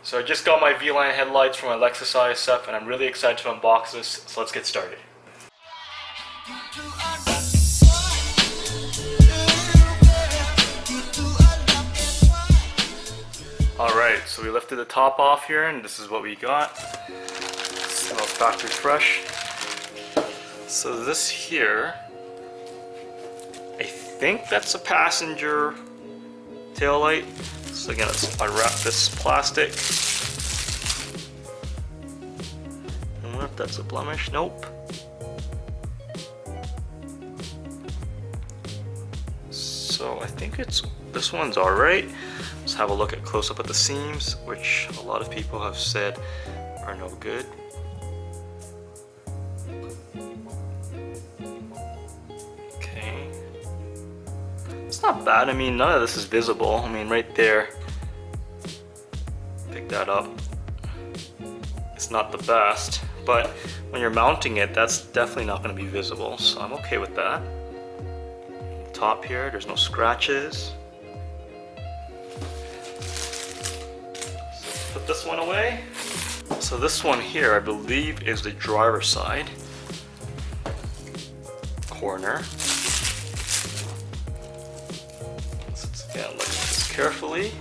So I just got my VLAND headlights from my Lexus ISF and I'm really excited to unbox this, so let's get started. Alright, so we lifted the top off here and this is what we got. Smells factory fresh. So this here, I think that's a passenger taillight. So again, let's unwrap this plastic. I wonder if that's a blemish. Nope. So I think this one's alright. Let's have a look at close up at the seams, which a lot of people have said are no good. Okay. It's not bad. I mean, none of this is visible. I mean, right there. Pick that up. It's not the best, but when you're mounting it, that's definitely not going to be visible. So I'm okay with that. Top here, there's no scratches. So put this one away. So this one here, I believe, is the driver's side corner. Let's again look at this carefully.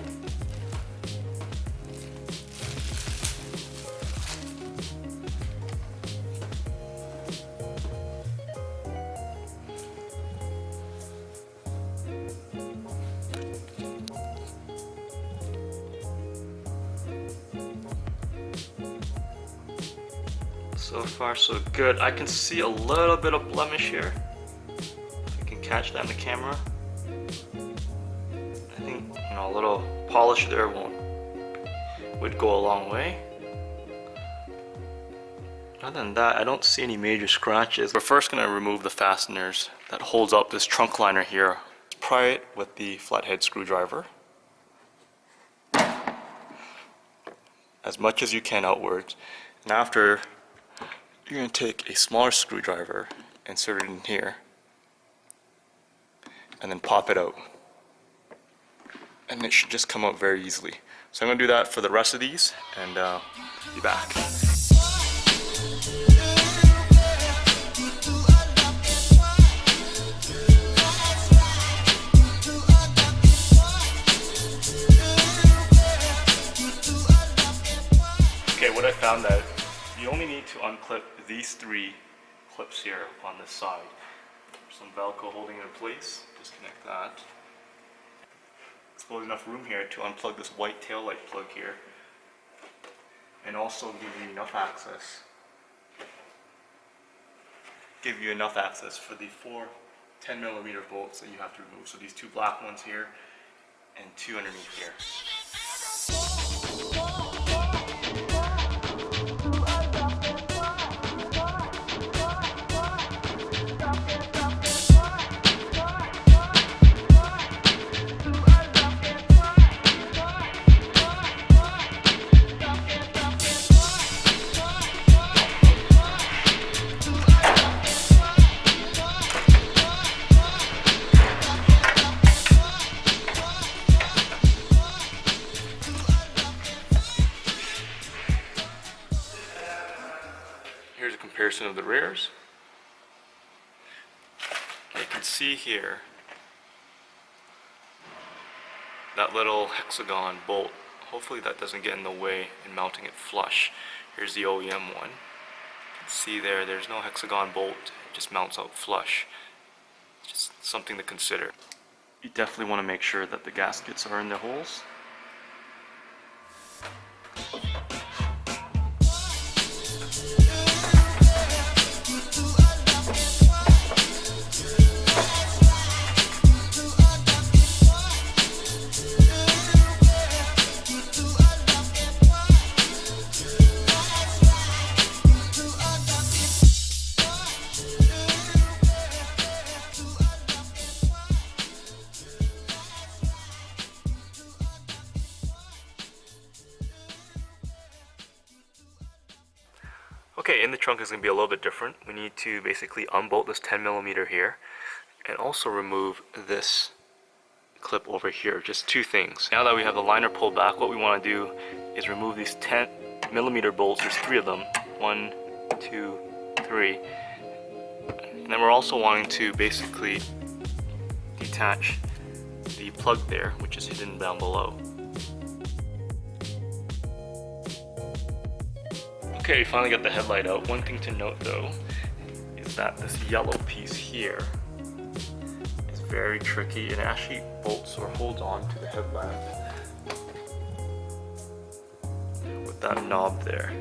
So far so good. I can see a little bit of blemish here. If you can catch that in the camera. I think, you know, a little polish there would go a long way. Other than that, I don't see any major scratches. We're first going to remove the fasteners that holds up this trunk liner here. Pry it with the flathead screwdriver. As much as you can outwards. And after, you're going to take a smaller screwdriver, insert it in here, and then pop it out. And it should just come out very easily. So I'm going to do that for the rest of these, and be back. Okay, what I found that you only need to unclip these three clips here on this side. There's some Velcro holding it in place. Disconnect that. There's enough room here to unplug this white tail light plug here, and also give you enough access. For the four 10mm bolts that you have to remove. So these two black ones here, and two underneath here. Here's a comparison of the rears. You can see here that little hexagon bolt. Hopefully that doesn't get in the way in mounting it flush. Here's the OEM one. You can see there's no hexagon bolt. It just mounts out flush. Just something to consider. You definitely want to make sure that the gaskets are in the holes. Okay, in the trunk is going to be a little bit different. We need to basically unbolt this 10mm here and also remove this clip over here. Just two things. Now that we have the liner pulled back, what we want to do is remove these 10mm bolts. There's 3 of them. 1, 2, 3. And then we're also wanting to basically detach the plug there, which is hidden down below. Okay, we finally got the headlight out. One thing to note though is that this yellow piece here is very tricky. It actually bolts or holds on to the headlamp with that knob there.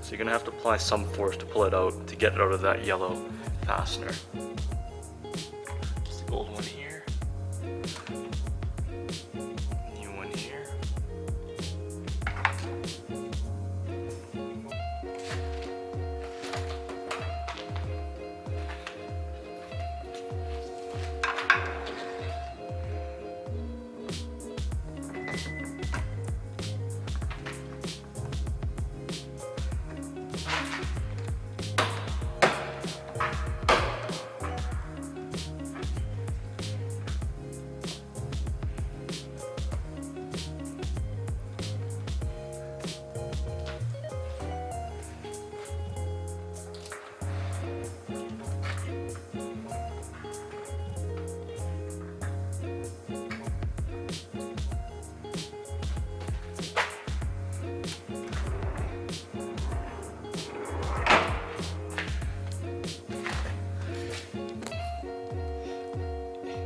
So you're gonna have to apply some force to pull it out, to get it out of that yellow fastener. Just the old one here. New one here.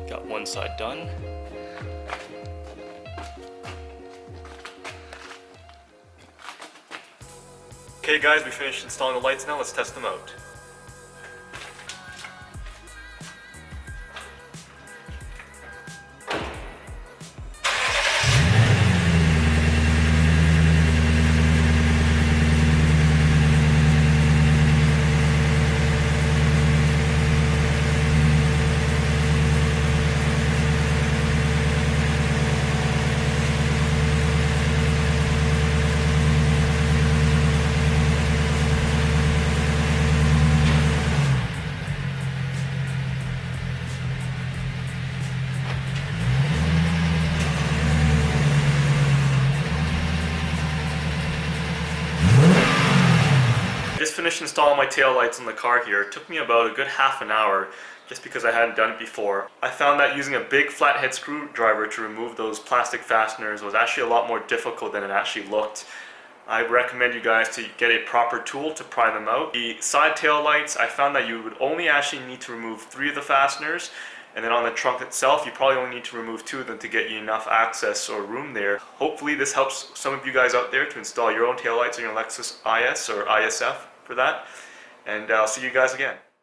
Got one side done. Okay guys, we finished installing the lights now. Let's test them out. Just finished installing my tail lights on the car here. It took me about a good half an hour just because I hadn't done it before. I found that using a big flathead screwdriver to remove those plastic fasteners was actually a lot more difficult than it actually looked. I recommend you guys to get a proper tool to pry them out. The side tail lights, I found that you would only actually need to remove 3 of the fasteners, and then on the trunk itself you probably only need to remove 2 of them to get you enough access or room there. Hopefully this helps some of you guys out there to install your own taillights on your Lexus IS or ISF for that, and I'll see you guys again.